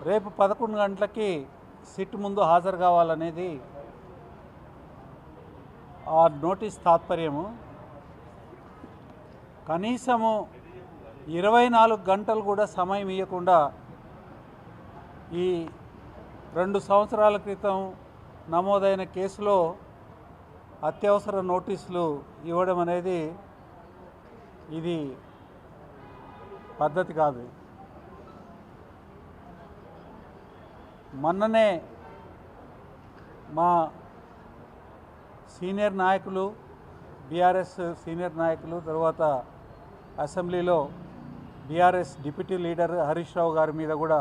రేపు 11 గంటలకి సిట్ ముందు హాజరు కావాలనేది ఆ నోటీస్ తాత్పర్యము. కనీసము 24 గంటలు కూడా సమయం ఇవ్వకుండా ఈ 2 సంవత్సరాల క్రితం నమోదైన కేసులో అత్యవసర నోటీసులు ఇవ్వడం అనేది ఇది పద్ధతి కాదు. మొన్ననే మా సీనియర్ నాయకులు, బీఆర్ఎస్ సీనియర్ నాయకులు, తర్వాత అసెంబ్లీలో BRS deputy leader Harish Rao గారి మీద కూడా,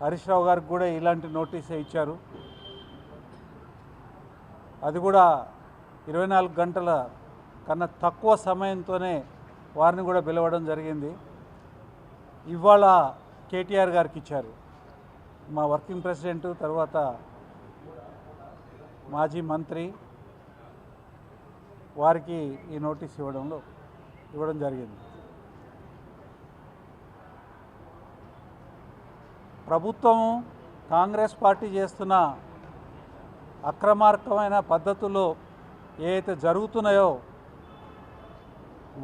హరీష్ రావు గారికి కూడా ఇలాంటి నోటీసే ఇచ్చారు. అది కూడా 24 గంటల కన్నా తక్కువ సమయంతోనే వారిని కూడా పిలవడం జరిగింది. ఇవాళ కేటీఆర్ గారికి ఇచ్చారు, మా వర్కింగ్ ప్రెసిడెంట్, తర్వాత మాజీ మంత్రి, వారికి ఈ నోటీస్ ఇవ్వడం జరిగింది. ప్రభుత్వము కాంగ్రెస్ పార్టీ చేస్తున్న అక్రమార్కమైన పద్ధతుల్లో ఏవైతే జరుగుతున్నాయో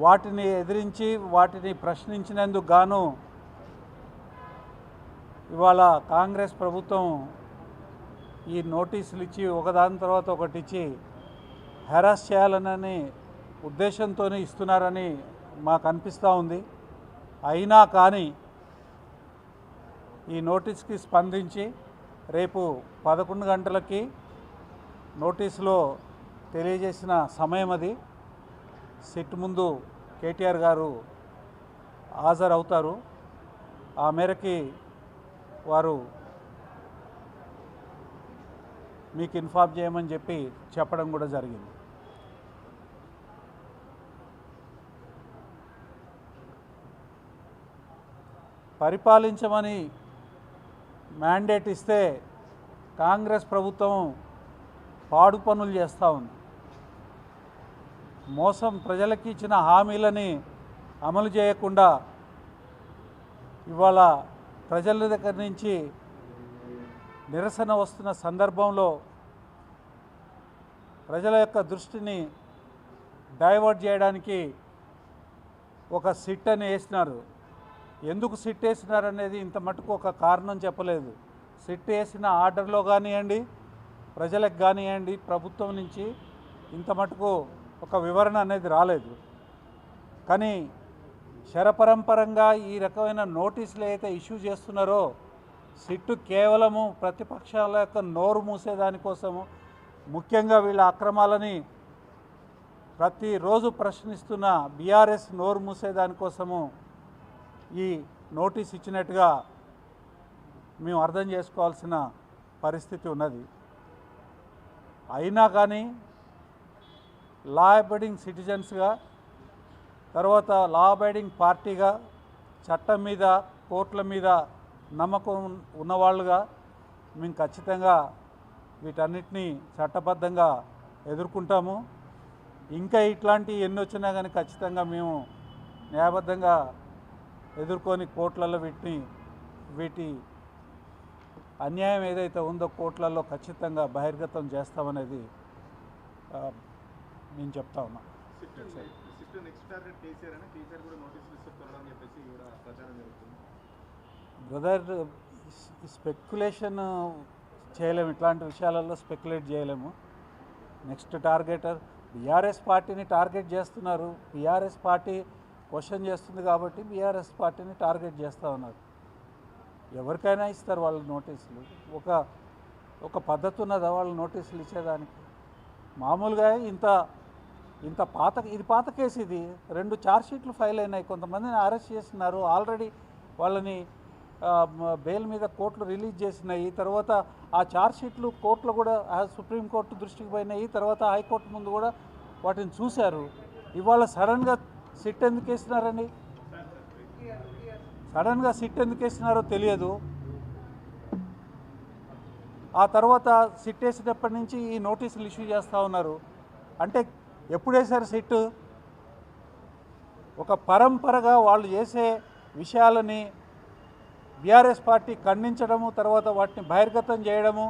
వాటిని ఎదిరించి, వాటిని ప్రశ్నించినందుకు గాను ఇవాళ కాంగ్రెస్ ప్రభుత్వం ఈ నోటీసులు ఇచ్చి ఒకదాని తర్వాత ఒకటి ఇచ్చి హెరాస్ చేయాలనే ఉద్దేశంతో ఇస్తున్నారని మాకు అనిపిస్తూ ఉంది. అయినా కానీ ఈ నోటీస్కి స్పందించి రేపు 11 గంటలకి నోటీసులో తెలియజేసిన సమయం అది, సిట్ ముందు కేటీఆర్ గారు హాజరవుతారు. ఆ మేరకి వారు మీకు ఇన్ఫార్మ్ చేయమని చెప్పడం కూడా జరిగింది. పరిపాలించమని మ్యాండేట్ ఇస్తే కాంగ్రెస్ ప్రభుత్వం పాడు పనులు చేస్తూ ఉంది. మోసం, ప్రజలకి ఇచ్చిన హామీలని అమలు చేయకుండా ఇవాళ ప్రజల దగ్గర నుంచి నిరసన వస్తున్న సందర్భంలో ప్రజల యొక్క దృష్టిని డైవర్ట్ చేయడానికి ఒక సిట్ అని వేసినారు. ఎందుకు సిట్ వేసినారనేది ఇంత మటుకు ఒక కారణం చెప్పలేదు. సిట్ వేసిన ఆర్డర్లో కానివ్వండి, ప్రజలకు కానివ్వండి, ప్రభుత్వం నుంచి ఇంత మటుకు ఒక వివరణ అనేది రాలేదు. కానీ శరపరంపరంగా ఈ రకమైన నోటీసులు అయితే ఇష్యూ చేస్తున్నారో సిట్టు కేవలము ప్రతిపక్షాల యొక్క నోరు మూసేదానికోసము, ముఖ్యంగా వీళ్ళ అక్రమాలని ప్రతిరోజు ప్రశ్నిస్తున్న బీఆర్ఎస్ నోరు మూసేదానికోసము ఈ నోటీస్ ఇచ్చినట్టుగా మేము అర్థం చేసుకోవాల్సిన పరిస్థితి ఉన్నది. అయినా కానీ లా అబైడింగ్ సిటిజన్స్గా, తర్వాత లా అబైడింగ్ పార్టీగా, చట్టం మీద, కోర్టుల మీద నమ్మకం ఉన్నవాళ్ళుగా మేము ఖచ్చితంగా వీటన్నిటినీ చట్టబద్ధంగా ఎదుర్కొంటాము. ఇంకా ఇట్లాంటి ఎన్ని వచ్చినా కానీ ఖచ్చితంగా మేము న్యాయబద్ధంగా ఎదుర్కొని కోర్టులలో వీటి అన్యాయం ఏదైతే ఉందో కోర్టులలో ఖచ్చితంగా బహిర్గతం చేస్తామనేది నేను చెప్తా ఉన్నా. బ్రదర్, స్పెక్యులేషన్ చేయలేము, ఇట్లాంటి విషయాలలో స్పెక్యులేట్ చేయలేము. నెక్స్ట్ టార్గెటర్ బీఆర్ఎస్ పార్టీని టార్గెట్ చేస్తున్నారు. బీఆర్ఎస్ పార్టీ క్వశ్చన్ చేస్తుంది కాబట్టి బీఆర్ఎస్ పార్టీని టార్గెట్ చేస్తూ ఉన్నారు. ఎవరికైనా ఇస్తారు వాళ్ళు నోటీసులు. ఒక పద్ధతి ఉన్నదా వాళ్ళు నోటీసులు ఇచ్చేదానికి? మామూలుగా ఇంత పాత కేసు ఇది. 2 ఛార్జ్షీట్లు ఫైల్ అయినాయి, కొంతమందిని అరెస్ట్ చేస్తున్నారు. ఆల్రెడీ వాళ్ళని బెయిల్ మీద కోర్టులు రిలీజ్ చేసినాయి. తర్వాత ఆ ఛార్జ్షీట్లు కోర్టులో కూడా సుప్రీంకోర్టు దృష్టికి పోయినాయి. తర్వాత హైకోర్టు ముందు కూడా వాటిని చూశారు. ఇవాళ సడన్గా సిట్ ఎందుకు వేసినారండి? సడన్గా సిట్ ఎందుకు వేసినారో తెలియదు. ఆ తర్వాత సిట్ వేసేటప్పటి నుంచి ఈ నోటీసులు ఇష్యూ చేస్తూ ఉన్నారు. అంటే ఎప్పుడు వేశారు సిట్? ఒక పరంపరగా వాళ్ళు చేసే విషయాలని బీఆర్ఎస్ పార్టీ ఖండించడము, తర్వాత వాటిని బహిర్గతం చేయడము,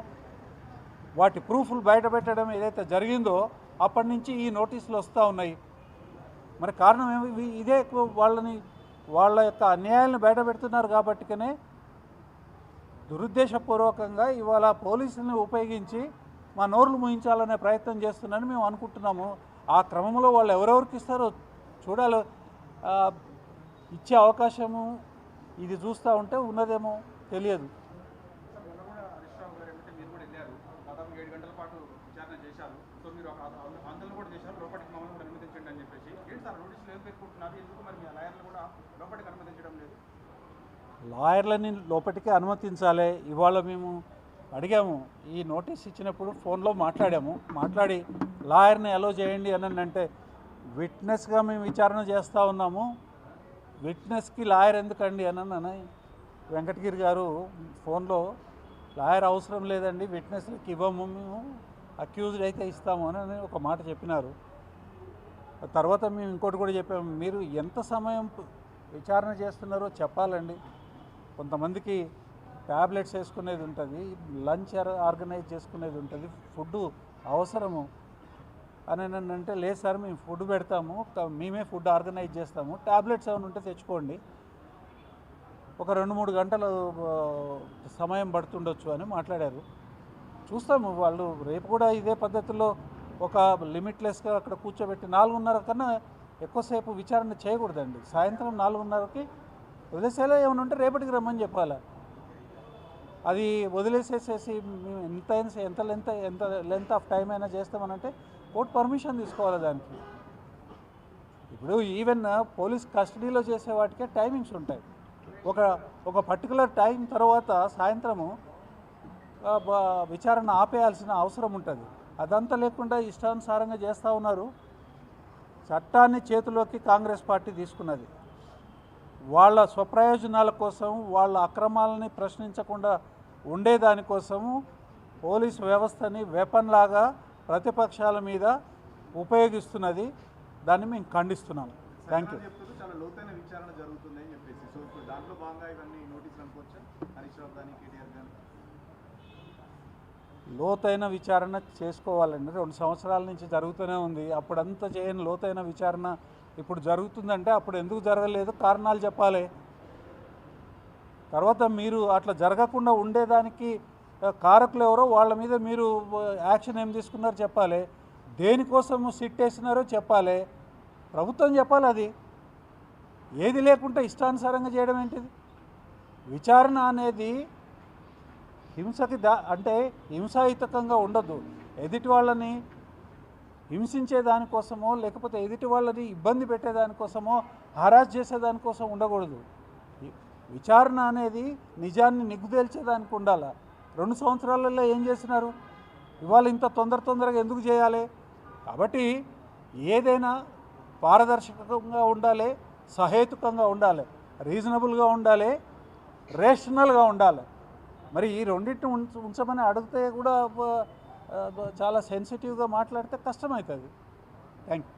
వాటి ప్రూఫ్లు బయటపెట్టడం ఏదైతే జరిగిందో అప్పటి నుంచి ఈ నోటీసులు వస్తూ ఉన్నాయి. మరి కారణం ఏమి? ఇదే వాళ్ళ యొక్క అన్యాయాలను బయటపెడుతున్నారు కాబట్టికనే దురుద్దేశపూర్వకంగా ఇవాళ పోలీసుల్ని ఉపయోగించి మా నోర్లు ముయించాలనే ప్రయత్నం చేస్తున్నారని మేము అనుకుంటున్నాము. ఆ క్రమంలో వాళ్ళు ఎవరెవరికి ఇస్తారో చూడాలి. ఇచ్చే అవకాశము ఇది చూస్తూ ఉంటే ఉన్నదేమో తెలియదు. లాయర్లని లోపలికి అనుమతించాలి. ఇవాళ మేము అడిగాము, ఈ నోటీస్ ఇచ్చినప్పుడు ఫోన్లో మాట్లాడి లాయర్ని అలో చేయండి అని అంటే, విట్నెస్గా మేము విచారణ చేస్తూ ఉన్నాము, విట్నెస్కి లాయర్ ఎందుకండి అని వెంకటగిరి గారు ఫోన్లో లాయర్ అవసరం లేదండి, విట్నెస్లకి ఇవ్వము, మేము అక్యూజ్డ్ అయితే ఇస్తాము అని ఒక మాట చెప్పినారు. తర్వాత మేము ఇంకోటి కూడా చెప్పాము, మీరు ఎంత సమయం విచారణ చేస్తున్నారో చెప్పాలండి. కొంతమందికి ట్యాబ్లెట్స్ వేసుకునేది ఉంటుంది, లంచ్ ఆర్గనైజ్ చేసుకునేది ఉంటుంది, ఫుడ్ అవసరము అని అంటే, లేదు సార్ మేము ఫుడ్ పెడతాము, మేమే ఫుడ్ ఆర్గనైజ్ చేస్తాము, ట్యాబ్లెట్స్ ఏమైనా ఉంటే తెచ్చుకోండి, ఒక 2-3 గంటలు సమయం పడుతుండొచ్చు అని మాట్లాడారు. చూస్తాము, వాళ్ళు రేపు కూడా ఇదే పద్ధతిలో ఒక లిమిట్లెస్గా అక్కడ కూర్చోబెట్టి 4:30 కన్నా ఎక్కువసేపు విచారణ చేయకూడదండి. సాయంత్రం 4:30కి వదిలేసేలా ఏమైనా ఉంటే రేపటికి రమ్మని చెప్పాలి. అది వదిలేసేసేసి మేము ఎంత లెంత్ ఆఫ్ టైం అయినా చేస్తామనంటే కోర్టు పర్మిషన్ తీసుకోవాలి దానికి. ఇప్పుడు ఈవెన్ పోలీస్ కస్టడీలో చేసే వాటికే టైమింగ్స్ ఉంటాయి. ఒక పర్టికులర్ టైం తర్వాత సాయంత్రము విచారణ ఆపేయాల్సిన అవసరం ఉంటుంది. అదంతా లేకుండా ఇష్టానుసారంగా చేస్తూ ఉన్నారు. చట్టాన్ని చేతిలోకి కాంగ్రెస్ పార్టీ తీసుకున్నది. వాళ్ళ స్వప్రయోజనాల కోసం, వాళ్ళ అక్రమాలని ప్రశ్నించకుండా ఉండేదానికోసము పోలీసు వ్యవస్థని వెపన్ లాగా ప్రతిపక్షాల మీద ఉపయోగిస్తున్నది. దాన్ని మేము ఖండిస్తున్నాం. Thank you. చాలా లోతైన విచారణ జరుగుతుంది అని చెప్పేసి, సో ఇప్పుడు దాంట్లో భాగంగా ఇవన్నీ నోటీసులు అనుకోవచ్చా? హరీష్ రావు కానీ కేటీఆర్ కానీ లోతైన విచారణ చేసుకోవాలండి. 2 సంవత్సరాల నుంచి జరుగుతూనే ఉంది. అప్పుడంతా చేయని లోతైన విచారణ ఇప్పుడు జరుగుతుందంటే అప్పుడు ఎందుకు జరగలేదు కారణాలు చెప్పాలి. తర్వాత మీరు అట్లా జరగకుండా ఉండేదానికి కారకులు ఎవరో వాళ్ళ మీద మీరు యాక్షన్ ఏం తీసుకున్నారో చెప్పాలి. దేనికోసం సిట్ వేసినారో చెప్పాలి. ప్రభుత్వం చెప్పాలి. అది ఏది లేకుండా ఇష్టానుసారంగా చేయడం ఏంటిది? విచారణ అనేది హింసకి అంటే హింసాయుతకంగా ఉండదు. ఎదుటి వాళ్ళని హింసించే దానికోసమో లేకపోతే ఎదుటి వాళ్ళని ఇబ్బంది పెట్టేదానికోసమో హరాస్ చేసేదానికోసం ఉండకూడదు. విచారణ అనేది నిజాన్ని నిగ్గుదేల్చేదానికి ఉండాలి. 2 సంవత్సరాలలో ఏం చేసినారు? ఇవాళ ఇంత తొందరగా ఎందుకు చేయాలి? కాబట్టి ఏదైనా పారదర్శకంగా ఉండాలి, సహేతుకంగా ఉండాలి, రీజనబుల్గా ఉండాలి, రేషనల్గా ఉండాలి. మరి ఈ రెండింటిని ఉంచమని అడిగితే కూడా చాలా సెన్సిటివ్గా మాట్లాడితే కష్టమవుతుంది. Thank you.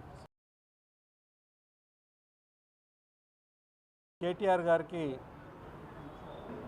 కేటీఆర్ గారికి